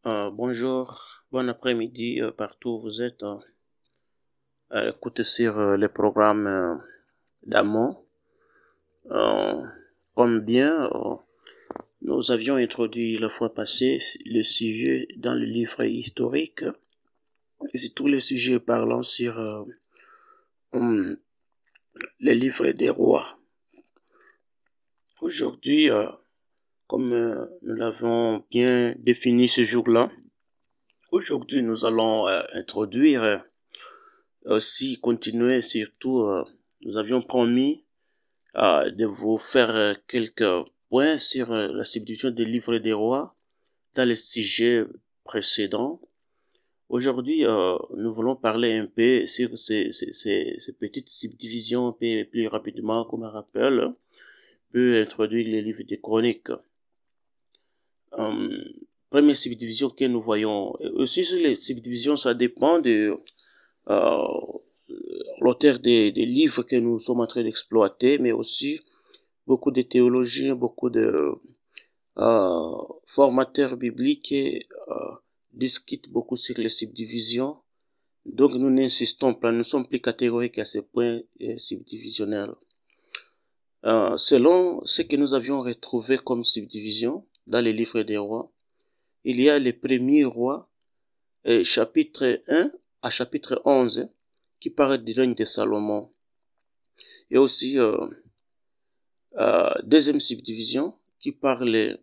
Bonjour, bon après-midi partout où vous êtes. Écoutez sur les programmes d'Amont. Euh, comme bien, nous avions introduit la fois passée le sujet dans le livre historique, et c'est tous les sujets parlant sur hum, les livres des rois. Aujourd'hui, comme nous l'avons bien défini ce jour-là, aujourd'hui nous allons introduire aussi continuer surtout, nous avions promis de vous faire quelques points sur la subdivision des livres des rois dans les sujets précédents. Aujourd'hui, nous voulons parler un peu sur ces petites subdivisions un peu plus rapidement, comme un rappel, peut introduire les livres des chroniques. Première subdivision que nous voyons. Aussi, sur les subdivisions, ça dépend de euh, l'auteur des livres que nous sommes en train d'exploiter, mais aussi beaucoup de théologiens, beaucoup de formateurs bibliques discutent beaucoup sur les subdivisions. Donc nous n'insistons pas, nous sommes plus catégoriques à ces points subdivisionnels. Selon ce que nous avions retrouvé comme subdivision dans les livres des rois, il y a les premiers rois, chapitre 1 à chapitre 11, qui parlent du règne de Salomon. Et aussi deuxième subdivision qui parle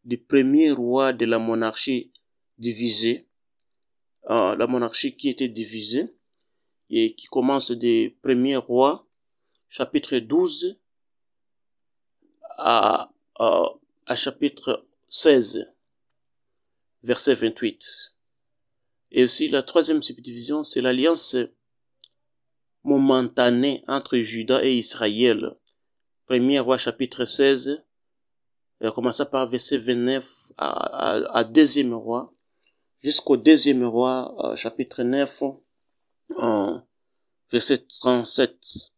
du premier roi de la monarchie divisée, la monarchie qui était divisée et qui commence des premiers rois, chapitre 12 à, à, à chapitre 16, verset 28. Et aussi la troisième subdivision, c'est l'alliance momentanée entre Juda et Israël. Premier roi chapitre 16, commençant par verset 29 à deuxième roi, jusqu'au deuxième roi, chapitre 9, verset 37.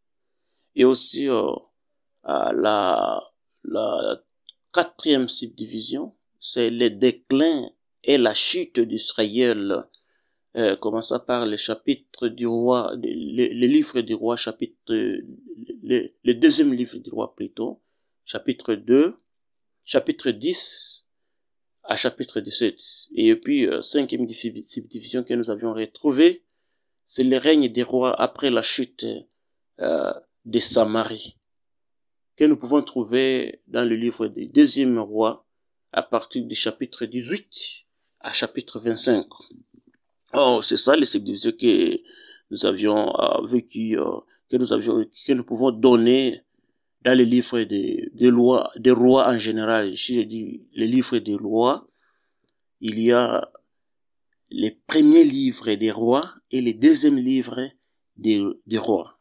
Et aussi la quatrième subdivision, c'est le déclin et la chute d'Israël, commençant par le chapitre du roi, le livre du roi, chapitre, le deuxième livre du roi plutôt, chapitre 2, chapitre 10 à chapitre 17. Et puis, cinquième subdivision que nous avions retrouvée, c'est le règne des rois après la chute de Samarie, que nous pouvons trouver dans le livre des deuxièmes rois, à partir du chapitre 18 à chapitre 25. Oh, c'est ça les subdivisions que nous avions vécues, que nous pouvons donner dans les livres des rois en général. Si je dis les livres des rois, il y a les premiers livres des rois et les deuxièmes livres des rois.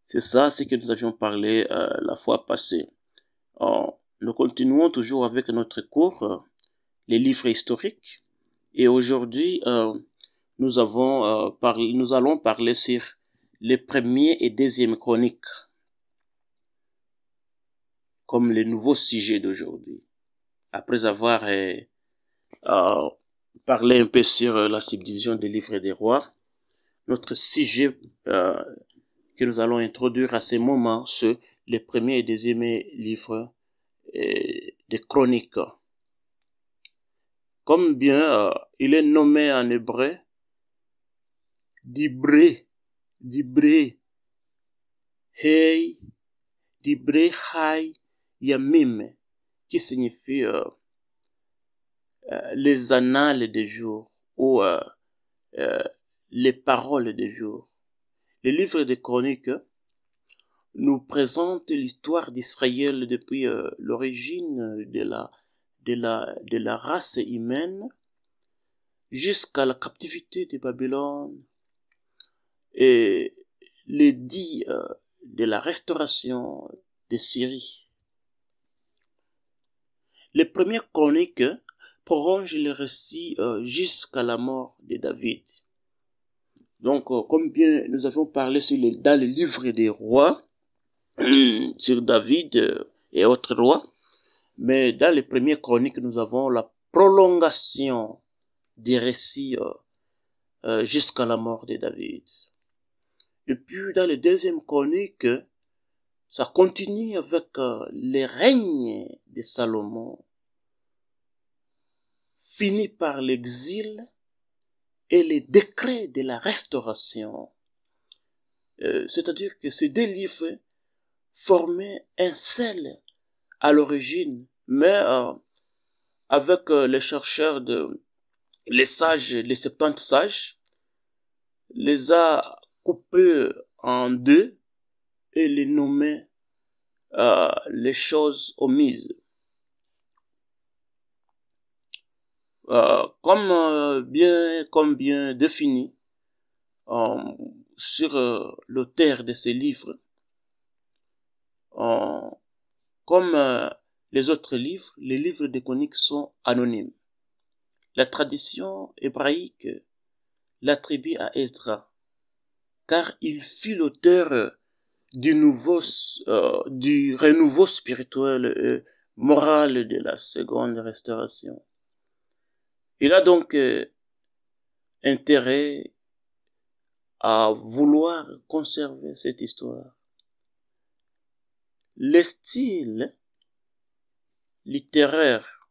C'est ça, ce que nous avions parlé la fois passée. Nous continuons toujours avec notre cours, les livres historiques. Et aujourd'hui, nous allons parler sur les premiers et deuxièmes chroniques, comme les nouveaux sujets d'aujourd'hui. Après avoir parlé un peu sur la subdivision des livres des rois, notre sujet que nous allons introduire à ce moment, c'est les premiers et deuxièmes livres des chroniques. Comme bien il est nommé en hébreu Dibré, Hey, Dibré Hay Yamim, qui signifie les annales des jours ou les paroles des jours. Le livre des chroniques nous présente l'histoire d'Israël depuis l'origine de la race humaine jusqu'à la captivité de Babylone et l'édit de la restauration de Syrie. Les premières chroniques prolongent le récit jusqu'à la mort de David. Donc, comme bien nous avons parlé dans le livre des rois, sur David, et autres rois. Mais dans les premières chroniques, nous avons la prolongation des récits jusqu'à la mort de David. Et puis dans les deuxièmes chroniques, ça continue avec les règnes de Salomon, fini par l'exil et les décrets de la restauration. C'est-à-dire que ces deux livres formaient un seul à l'origine, mais avec les chercheurs les sages, les 70 sages, les a coupés en deux et les nommés les choses omises. Comme bien défini sur l'auteur de ces livres, comme les autres livres, les livres des chroniques sont anonymes. La tradition hébraïque l'attribue à Esdras, car il fut l'auteur du renouveau spirituel et moral de la seconde restauration. Il a donc intérêt à vouloir conserver cette histoire. Les styles littéraires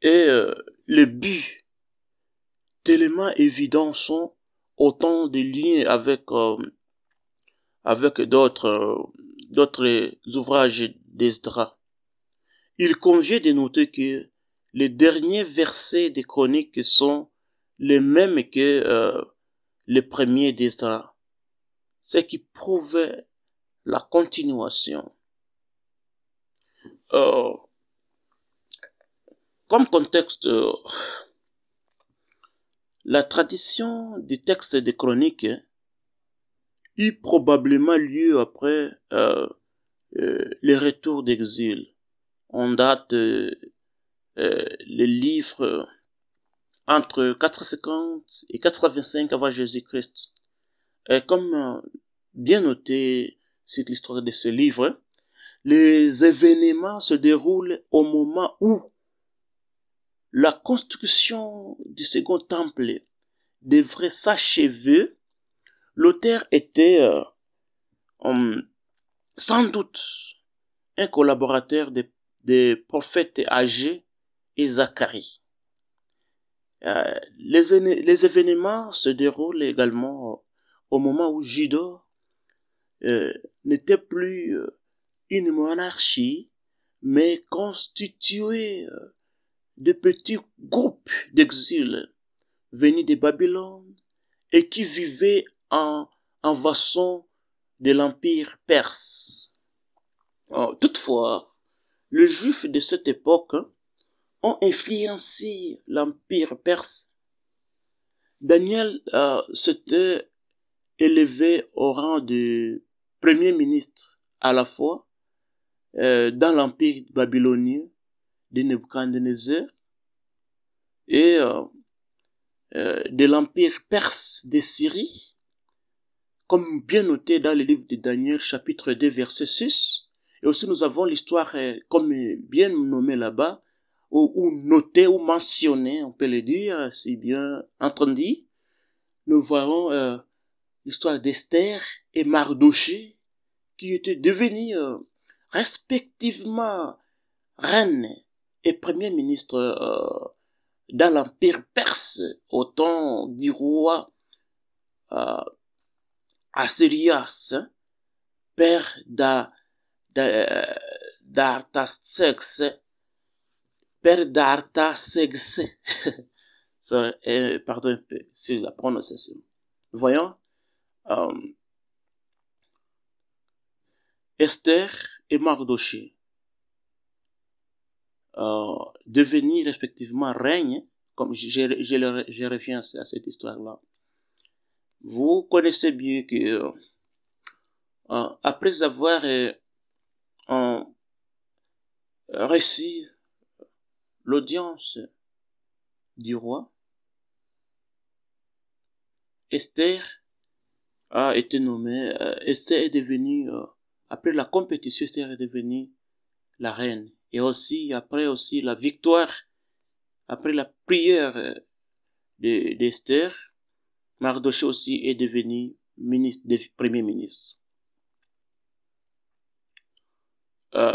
et le but d'éléments évidents sont autant de liens avec d'autres ouvrages d'Esdras. Il convient de noter que les derniers versets des chroniques sont les mêmes que les premiers d'Esdras, ce qui prouve la continuation. Comme contexte, la tradition du texte des chroniques eut probablement lieu après le retour d'exil. On date les livres entre 450 et 425 avant Jésus-Christ. Comme bien noté sur l'histoire de ce livre, les événements se déroulent au moment où la construction du second temple devrait s'achever. L'auteur était sans doute un collaborateur des prophètes âgés et Zacharie. Les événements se déroulent également au moment où Juda n'était plus une monarchie, mais constituée de petits groupes d'exil venus de Babylone et qui vivaient en vassaux de l'empire perse. Toutefois, les Juifs de cette époque ont influencé l'empire perse. Daniel s'était élevé au rang de premier ministre à la fois dans l'empire babylonien de Nebuchadnezzar et de l'empire perse de Syrie, comme bien noté dans le livre de Daniel chapitre 2 verset 6. Et aussi nous avons l'histoire comme bien nommée là-bas, ou noté ou mentionné, on peut le dire, si bien entendu. Nous voyons l'histoire d'Esther et Mardochée qui étaient devenus respectivement reine et premier ministre dans l'empire perse au temps du roi Assyrias, père d'Artaxerxès, pardon un peu sur la prononciation. Voyons, Esther et Mardochée devenus respectivement reines, comme je reviens à cette histoire-là. Vous connaissez bien que après avoir reçu l'audience du roi, Esther a été nommée, Esther est devenue, après la compétition, Esther est devenue la reine. Et aussi, après aussi la victoire, après la prière d'Esther, Mardochée aussi est devenu premier ministre.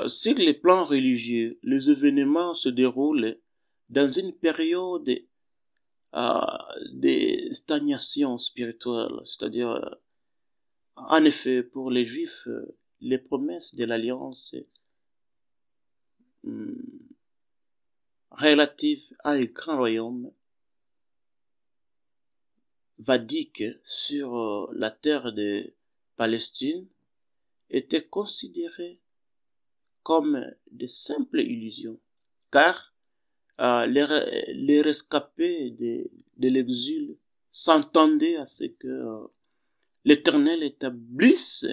Sur les plans religieux, les événements se déroulent dans une période de stagnation spirituelle, c'est-à-dire, en effet, pour les Juifs, les promesses de l'alliance relatives à un grand royaume vadique sur la terre de Palestine étaient considérées comme de simples illusions, car les rescapés de l'exil s'entendaient à ce que l'Éternel établisse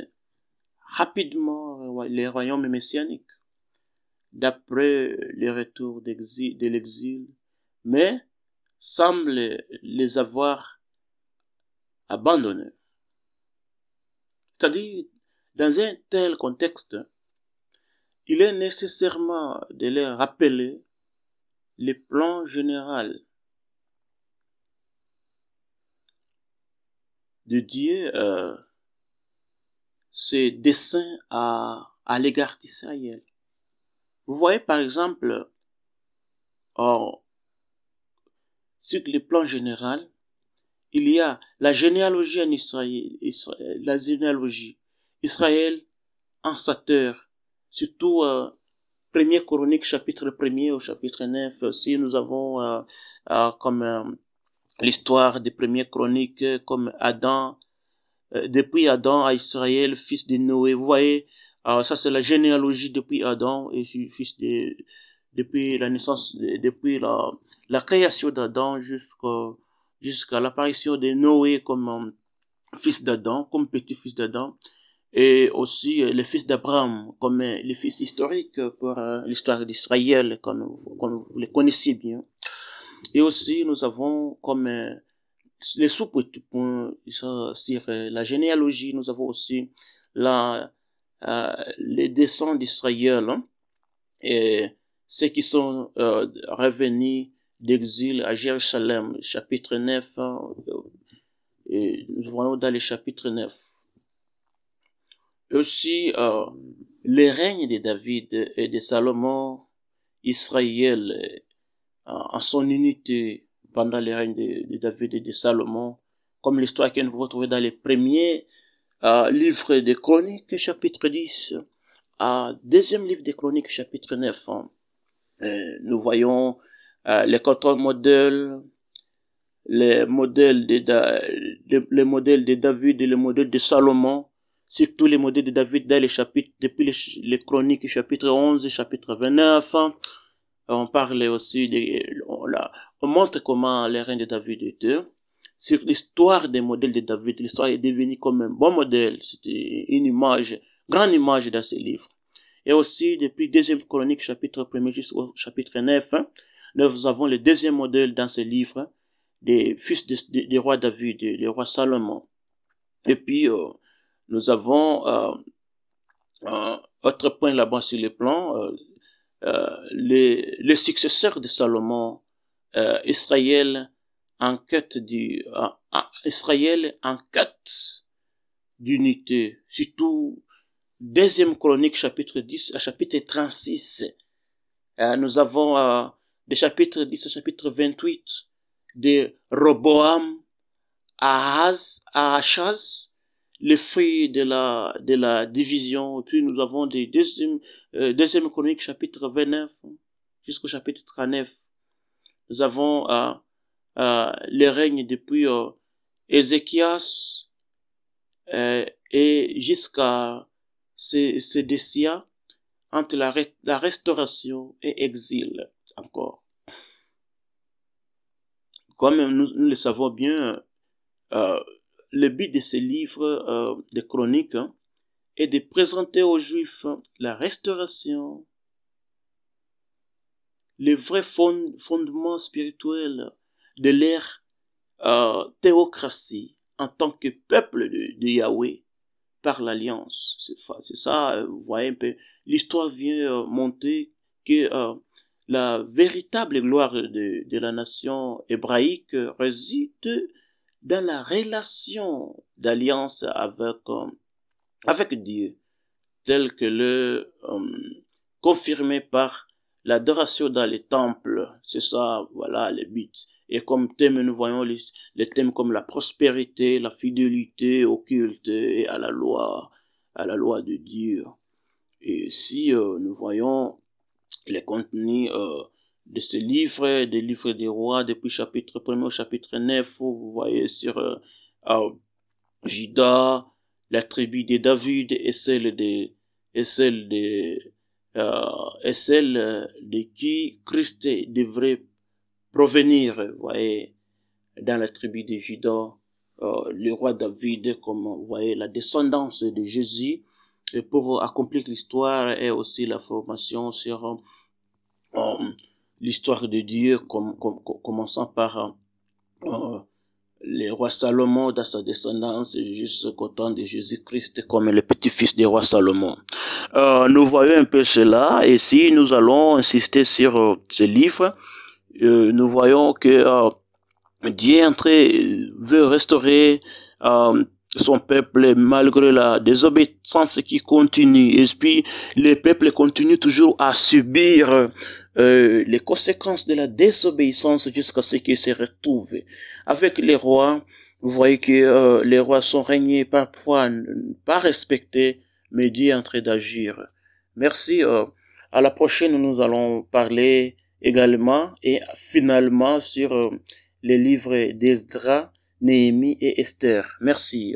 rapidement les royaumes messianiques d'après le retour de l'exil, mais semble les avoir abandonnés. C'est-à-dire, dans un tel contexte, il est nécessairement de leur rappeler le plan général de Dieu, ses desseins à l'égard d'Israël. Vous voyez par exemple, sur le plan général, il y a la généalogie en Israël, la généalogie Israël en sa terre, surtout 1er Chronique chapitre 1er au chapitre 9. Aussi nous avons comme l'histoire des premières chroniques, comme Adam, depuis Adam à Israël, fils de Noé. Vous voyez, ça c'est la généalogie depuis Adam et depuis la naissance, depuis la création d'Adam jusqu'à l'apparition de Noé comme fils d'Adam, comme petit-fils d'Adam, et aussi le fils d'Abraham comme le fils historique pour l'histoire d'Israël, comme vous le connaissez bien. Et aussi nous avons comme les sous-petits points sur la généalogie, nous avons aussi les descendants d'Israël, hein, et ceux qui sont revenus d'exil à Jérusalem, chapitre 9, hein, et nous voyons dans le chapitre 9. Aussi, le règne de David et de Salomon, Israël, en son unité pendant le règne de David et de Salomon, comme l'histoire que nous pouvons trouver dans les premiers livres des Chroniques, chapitre 10, deuxième livre des Chroniques, chapitre 9. Hein. Nous voyons les contre-modèles, les modèles de David et les modèles de Salomon, surtout les modèles de David dans les chapitres, depuis les Chroniques, chapitre 11 et chapitre 29. Hein. On parle aussi on montre comment le règne de David était. Sur l'histoire des modèles de David, l'histoire est devenue comme un bon modèle. C'était une image, grande image dans ce livre. Et aussi, depuis deuxième chronique, chapitre 1 jusqu'au chapitre 9, hein, nous avons le deuxième modèle dans ce livre des fils du roi David, du roi Salomon. Et puis, nous avons autre point là-bas sur le plan, les successeurs de Salomon, Israël en quête d'unité, surtout deuxième chronique chapitre 10 à chapitre 36. Nous avons des chapitres 10 à chapitre 28 de Roboam à Achaz, les fruits de la division. Et puis nous avons des deuxième chronique chapitre 29 jusqu'au chapitre 39. Nous avons le règne depuis Ézéchias et jusqu'à Sédécia, entre la restauration et exil encore. Comme nous le savons bien, le but de ces livres de chroniques est de présenter aux Juifs la restauration, les vrais fondements spirituels de leur théocratie en tant que peuple de Yahweh, par l'alliance. C'est ça, vous voyez un peu. L'histoire vient montrer que la véritable gloire de la nation hébraïque réside dans la relation d'alliance avec Dieu, telle que confirmée par l'adoration dans les temples. C'est ça, voilà, les buts. Et comme thème, nous voyons les thèmes comme la prospérité, la fidélité au culte et à la loi de Dieu. Et si nous voyons les contenus de ce livre, des livres des rois, depuis chapitre 1 au chapitre 9, où vous voyez sur Juda, la tribu de David et celle de qui Christ devrait provenir, vous voyez, dans la tribu de Juda, le roi David, comme vous voyez, la descendance de Jésus, et pour accomplir l'histoire et aussi la formation sur l'histoire de Dieu, commençant par le roi Salomon dans sa descendance jusqu'au temps de Jésus-Christ comme le petit-fils du roi Salomon. Nous voyons un peu cela, et si nous allons insister sur ce livre, nous voyons que Dieu veut restaurer son peuple malgré la désobéissance qui continue. Et puis, le peuple continue toujours à subir les conséquences de la désobéissance jusqu'à ce qu'il se retrouve. Avec les rois, vous voyez que les rois sont régnés parfois pas respectés, mais Dieu est en train d'agir. Merci. À la prochaine, nous allons parler également et finalement sur les livres d'Esdras, Néhémie et Esther. Merci.